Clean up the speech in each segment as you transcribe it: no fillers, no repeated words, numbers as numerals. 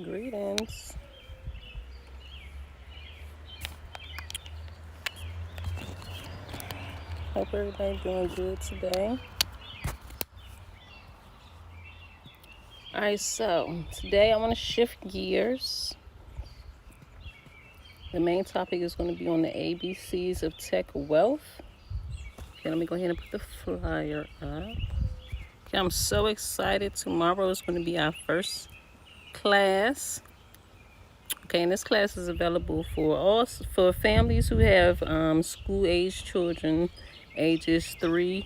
Greetings. Hope everybody doing good today. Alright, so today I want to shift gears. The main topic is going to be on the ABCs of tech wealth. Okay, let me go ahead and put the flyer up. Okay, I'm so excited. Tomorrow is going to be our first class. Okay, and this class is available for families who have school age children, ages 3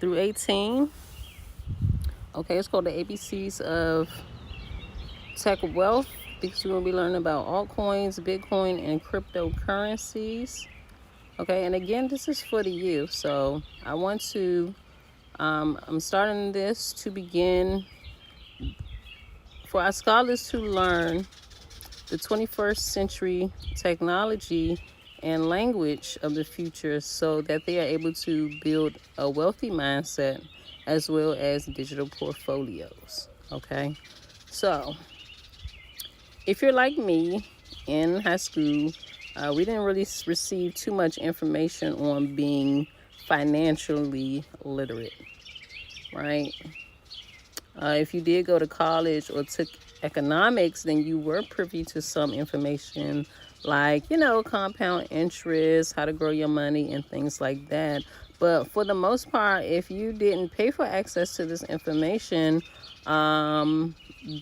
through 18. Okay, it's called the ABCs of Tech Wealth because we're going to be learning about altcoins, Bitcoin, and cryptocurrencies. Okay, and again, this is for the youth. So I want to, I'm starting this to begin for our scholars to learn the 21st century technology and language of the future so that they are able to build a wealthy mindset as well as digital portfolios. Okay, so if you're like me in high school, we didn't really receive too much information on being financially literate, right? If you did go to college or took economics, then you were privy to some information like, compound interest, how to grow your money, and things like that. But for the most part, if you didn't pay for access to this information, then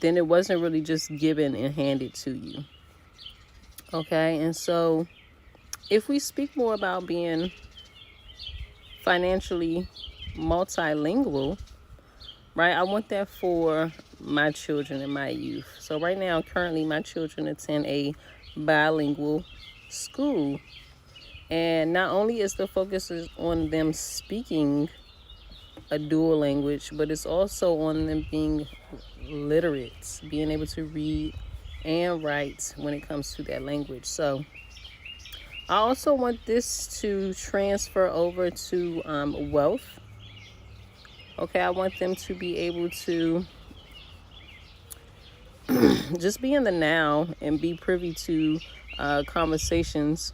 it wasn't really just given and handed to you. Okay, and so if we speak more about being financially multilingual, right, I want that for my children and my youth. So right now, currently, my children attend a bilingual school. And not only is the focus on them speaking a dual language, but it's also on them being literate, being able to read and write when it comes to that language. So I also want this to transfer over to wealth. Okay, I want them to be able to just be in the now and be privy to conversations.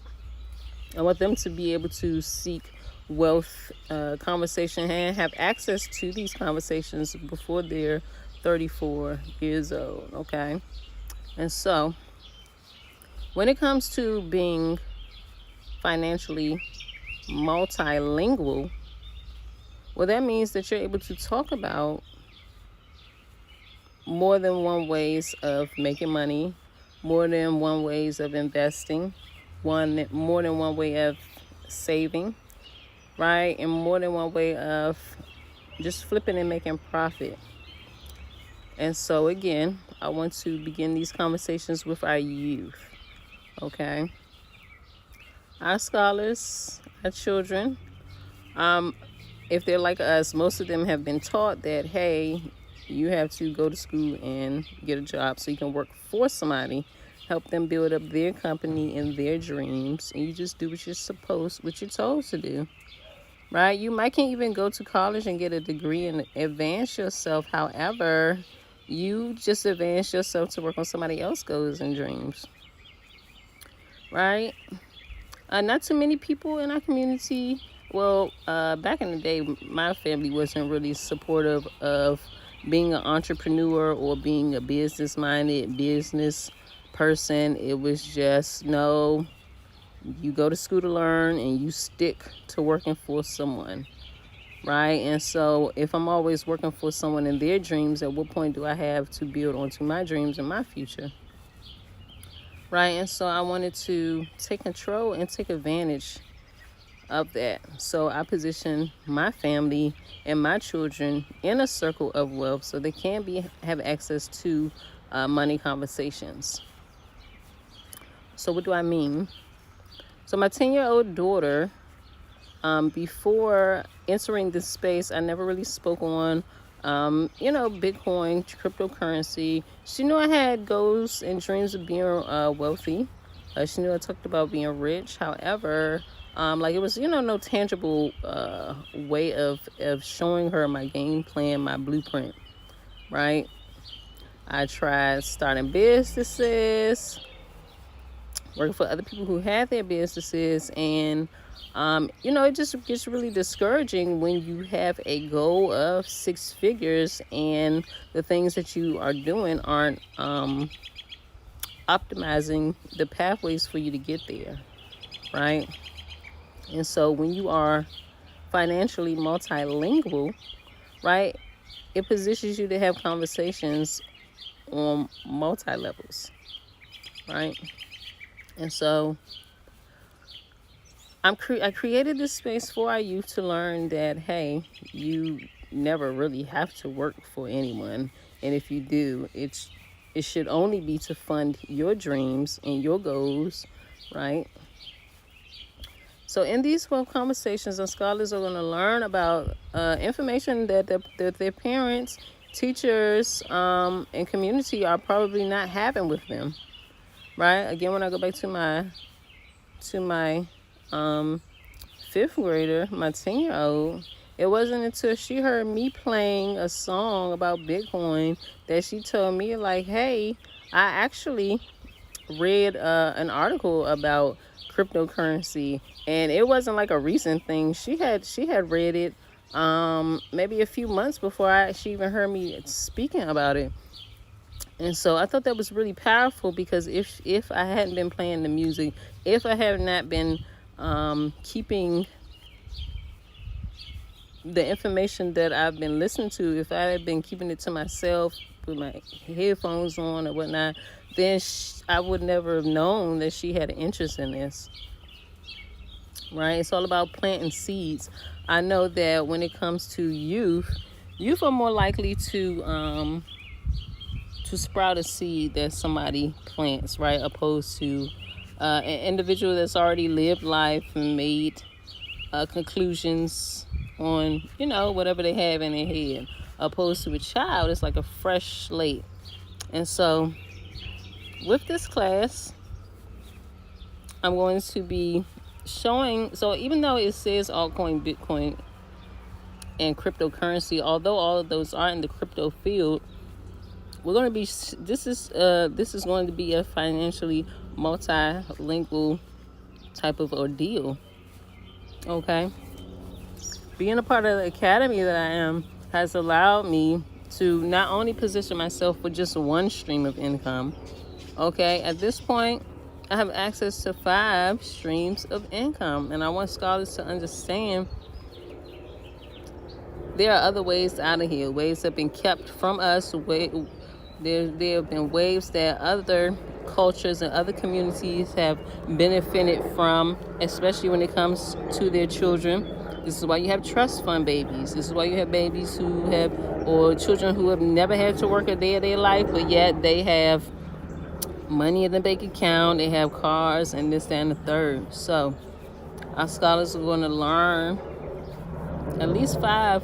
I want them to be able to seek wealth conversation and have access to these conversations before they're 34 years old. Okay, and so when it comes to being financially multilingual, well, that means that you're able to talk about more than one ways of making money, more than one ways of investing, more than one way of saving, right? And more than one way of just flipping and making profit. And so again, I want to begin these conversations with our youth. Okay, our scholars, our children, if they're like us, most of them have been taught that, hey, you have to go to school and get a job so you can work for somebody, help them build up their company and their dreams, and you just do what you're told to do, right? You might can't even go to college and get a degree and advance yourself. However, you just advance yourself to work on somebody else's goals and dreams, right? Not too many people in our community. Well, back in the day, my family wasn't really supportive of being an entrepreneur or being a business-minded business person. It was just, no, you go to school to learn and you stick to working for someone, right? And so if I'm always working for someone in their dreams, at what point do I have to build onto my dreams and my future? Right, and so I wanted to take control and take advantage of that. So I position my family and my children in a circle of wealth so they can have access to money conversations. So what do I mean? So my 10-year-old daughter, before entering this space, I never really spoke on Bitcoin, cryptocurrency. She knew I had goals and dreams of being wealthy. She knew I talked about being rich. However, it was, no tangible way of showing her my game plan, my blueprint, right? I tried starting businesses, working for other people who had their businesses, and it just gets really discouraging when you have a goal of six figures and the things that you are doing aren't optimizing the pathways for you to get there, right? And so when you are financially multilingual, right, it positions you to have conversations on multi levels, right? And so I created this space for our youth to learn that, hey, you never really have to work for anyone. And if you do, it should only be to fund your dreams and your goals, right? So in these 12 conversations, our scholars are going to learn about information that their parents, teachers, and community are probably not having with them, right? Again, when I go back to my fifth grader, my 10-year-old, it wasn't until she heard me playing a song about Bitcoin that she told me, like, hey, I actually read an article about cryptocurrency, and it wasn't like a recent thing. She had read it maybe a few months before she even heard me speaking about it. And so I thought that was really powerful, because if I hadn't been playing the music, if I had not been keeping the information that I've been listening to, if I had been keeping it to myself with my headphones on or whatnot, then I would never have known that she had an interest in this, right? It's all about planting seeds. I know that when it comes to youth are more likely to sprout a seed that somebody plants, right? Opposed to an individual that's already lived life and made conclusions on, whatever they have in their head. Opposed to a child, it's like a fresh slate. And so with this class, I'm going to be showing, so even though it says altcoin, Bitcoin, and cryptocurrency, although all of those are in the crypto field, we're going to be, this is going to be a financially multilingual type of ordeal, okay? Being a part of the academy that I am has allowed me to not only position myself with just one stream of income, okay? At this point, I have access to 5 streams of income, and I want scholars to understand there are other ways out of here, ways that have been kept from us. There have been waves that other cultures and other communities have benefited from, especially when it comes to their children. This is why you have trust fund babies. This is why you have babies or children who have never had to work a day of their life, but yet they have money in the bank account, they have cars, and this, that, and the third. So our scholars are going to learn at least 5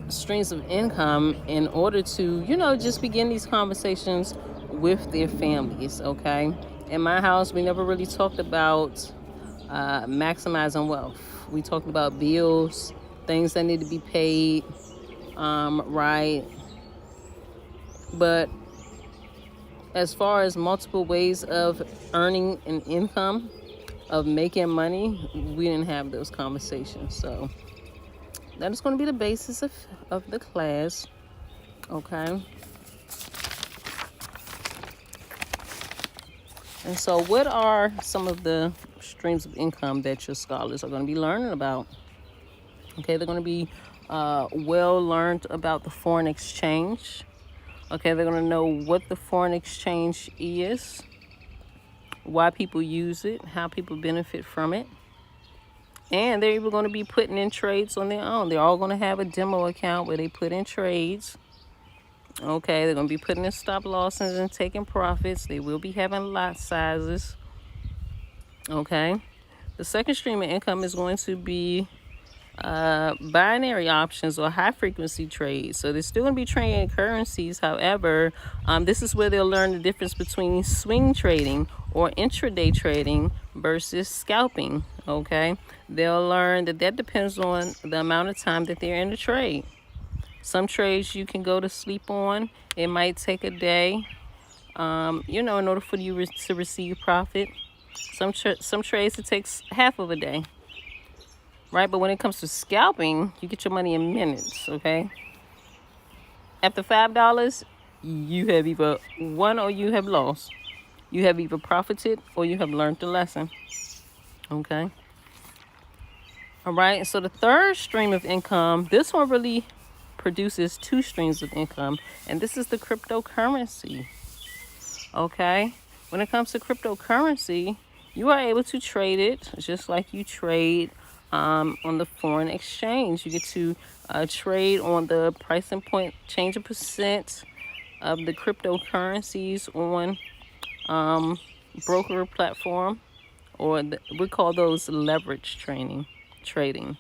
streams of income in order to, just begin these conversations with their families, okay? In my house, we never really talked about maximizing wealth. We talked about bills, things that need to be paid, right? But as far as multiple ways of earning an income, of making money, we didn't have those conversations. So that is going to be the basis of the class, okay? And so what are some of the streams of income that your scholars are going to be learning about? Okay, they're going to be well learned about the foreign exchange. Okay, they're going to know what the foreign exchange is, why people use it, how people benefit from it. And they're even going to be putting in trades on their own. They're all going to have a demo account where they put in trades. Okay, they're going to be putting in stop losses and taking profits. They will be having lot sizes. Okay, the second stream of income is going to be binary options or high frequency trades. So they're still going to be trading currencies. However, this is where they'll learn the difference between swing trading or intraday trading versus scalping. Okay, they'll learn that depends on the amount of time that they're in the trade. Some trades you can go to sleep on. It might take a day, in order for you to receive profit. Some trades it takes half of a day, right? But when it comes to scalping, you get your money in minutes, okay? After $5, you have either won or you have lost. You have either profited or you have learned the lesson, okay? All right, so the third stream of income, this one really produces two streams of income, and this is the cryptocurrency, okay? When it comes to cryptocurrency, you are able to trade it just like you trade on the foreign exchange. You get to trade on the price and point change of percent of the cryptocurrencies on broker platform, or we call those leverage trading.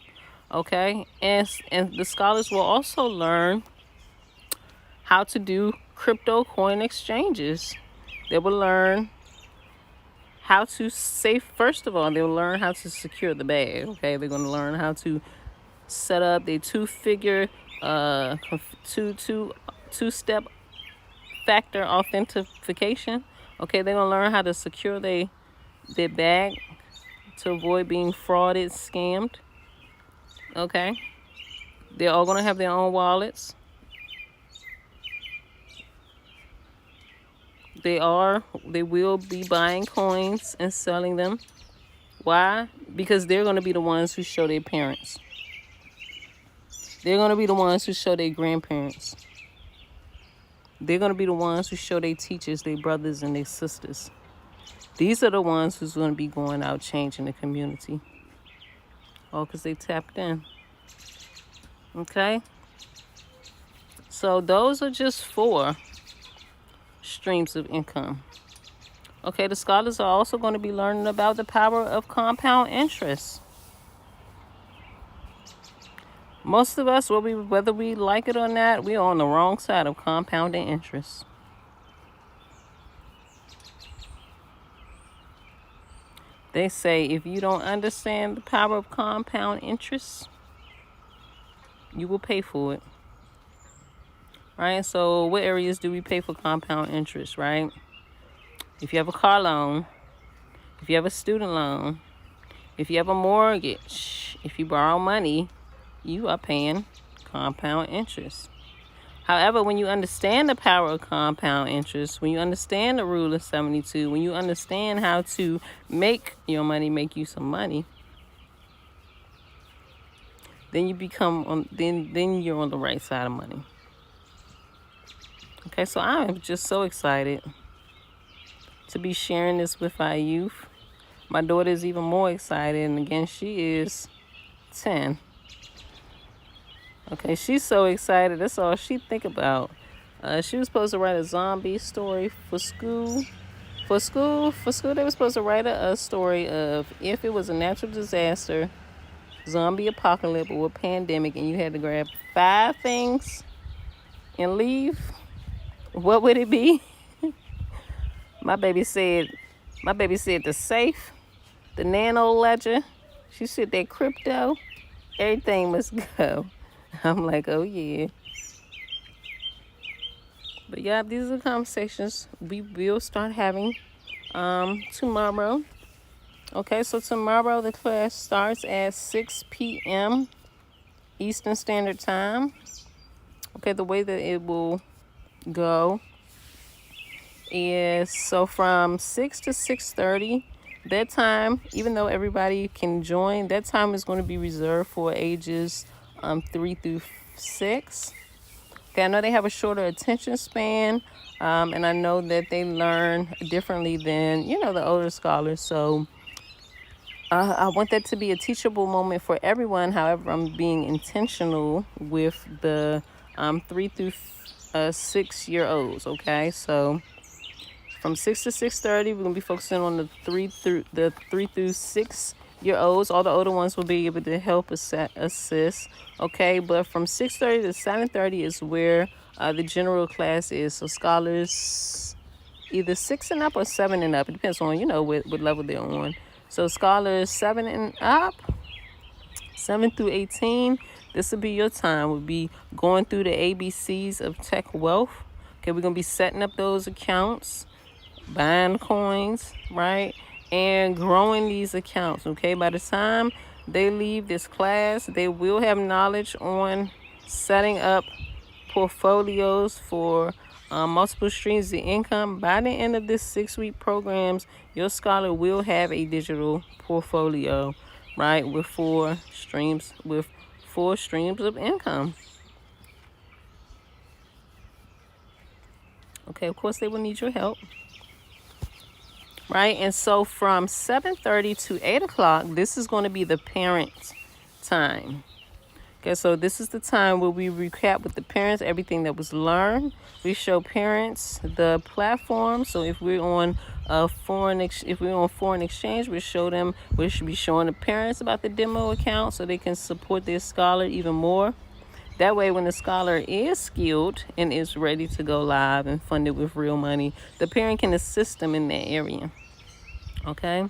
Okay, and the scholars will also learn how to do crypto coin exchanges. They will learn how to first of all, they'll learn how to secure the bag. Okay, they're going to learn how to set up the two-figure two-step factor authentication. Okay, they're going to learn how to secure their bag to avoid being frauded, scammed. Okay, they're all going to have their own wallets. They will be buying coins and selling them. Why? Because they're going to be the ones who show their parents. They're going to be the ones who show their grandparents. They're going to be the ones who show their teachers, their brothers, and their sisters. These are the ones who's going to be going out changing the community. All because they tapped in. Okay? So those are just 4 streams of income. Okay, the scholars are also going to be learning about the power of compound interest. Most of us, whether we like it or not, we're on the wrong side of compounding interest. They say if you don't understand the power of compound interest, you will pay for it. Right? So what areas do we pay for compound interest, right? If you have a car loan, if you have a student loan, if you have a mortgage, if you borrow money, you are paying compound interest. However, when you understand the power of compound interest, when you understand the rule of 72, when you understand how to make your money make you some money, then you then you're on the right side of money. Okay, so I am just so excited to be sharing this with our youth. My daughter is even more excited, and again, she is 10. Okay, she's so excited. That's all she think about. She was supposed to write a zombie story for school. For school, they were supposed to write a story of if it was a natural disaster, zombie apocalypse, or a pandemic, and you had to grab 5 things and leave. What would it be? My baby said the safe, the nano ledger. She said that crypto, everything must go. I'm like, oh yeah. But yeah, these are the conversations we will start having tomorrow. Okay, so tomorrow the class starts at 6 p.m. Eastern Standard Time. Okay, the way that it will go is so from 6 to 6:30. That time, even though everybody can join, that time is going to be reserved for ages 3 through 6. Okay, I know they have a shorter attention span, and I know that they learn differently than, the older scholars. So I want that to be a teachable moment for everyone. However, I'm being intentional with the 3 through 6-year-olds. Okay, so from 6 to 6:30, we're gonna be focusing on the 3 through 6-year-olds. All the older ones will be able to help assist. Okay, but from 6:30 to 7:30 is where the general class is. So scholars either 6 and up or 7 and up. It depends on what level they're on. So scholars 7 and up, 7 through 18. this will be your time. We'll be going through the ABCs of tech wealth. Okay, we're going to be setting up those accounts, buying coins, right? And growing these accounts, okay? By the time they leave this class, they will have knowledge on setting up portfolios for multiple streams of income. By the end of this 6-week programs, your scholar will have a digital portfolio, right, with four streams of income. Okay, of course they will need your help, right? And so from 7:30 to 8 o'clock, this is going to be the parent time. Okay, so this is the time where we recap with the parents everything that was learned. We show parents the platform. So if we're on foreign exchange, we should be showing the parents about the demo account so they can support their scholar even more. That way, when the scholar is skilled and is ready to go live and funded with real money, the parent can assist them in that area. Okay.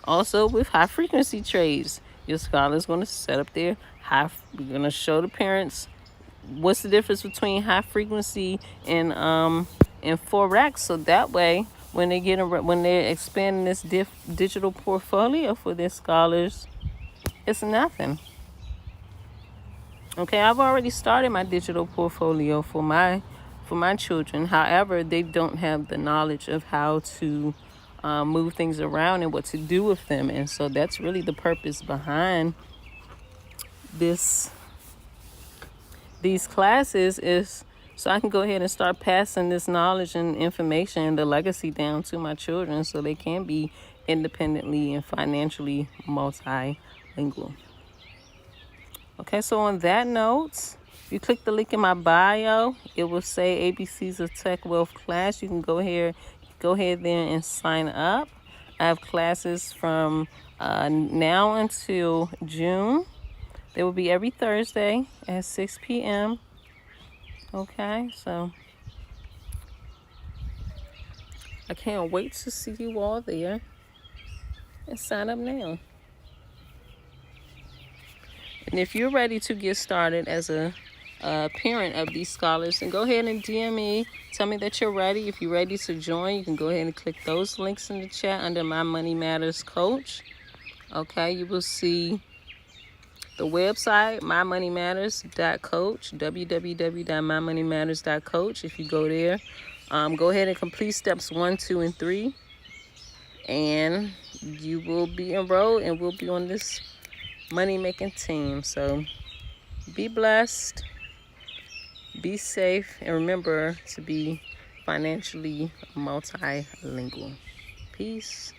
Also, with high frequency trades, your scholar is going to set up their we're going to show the parents what's the difference between high frequency and forex. So that way, when they're expanding this digital portfolio for their scholars, it's nothing. Okay, I've already started my digital portfolio for my children. However, they don't have the knowledge of how to move things around and what to do with them. And so that's really the purpose behind these classes, is so I can go ahead and start passing this knowledge and information and the legacy down to my children so they can be independently and financially multilingual. Okay, so on that note, you click the link in my bio, it will say ABCs of Tech Wealth class. You can go ahead there and sign up. I have classes from now until June. They will be every Thursday at 6 p.m. Okay, so I can't wait to see you all there. And sign up now. And if you're ready to get started as a parent of these scholars, then go ahead and DM me. Tell me that you're ready. If you're ready to join, you can go ahead and click those links in the chat under My Money Matters Coach. Okay, you will see the website, mymoneymatters.coach, www.mymoneymatters.coach. If you go there, go ahead and complete steps 1, 2, and 3, and you will be enrolled and we'll be on this money-making team. So be blessed, be safe, and remember to be financially multilingual. Peace.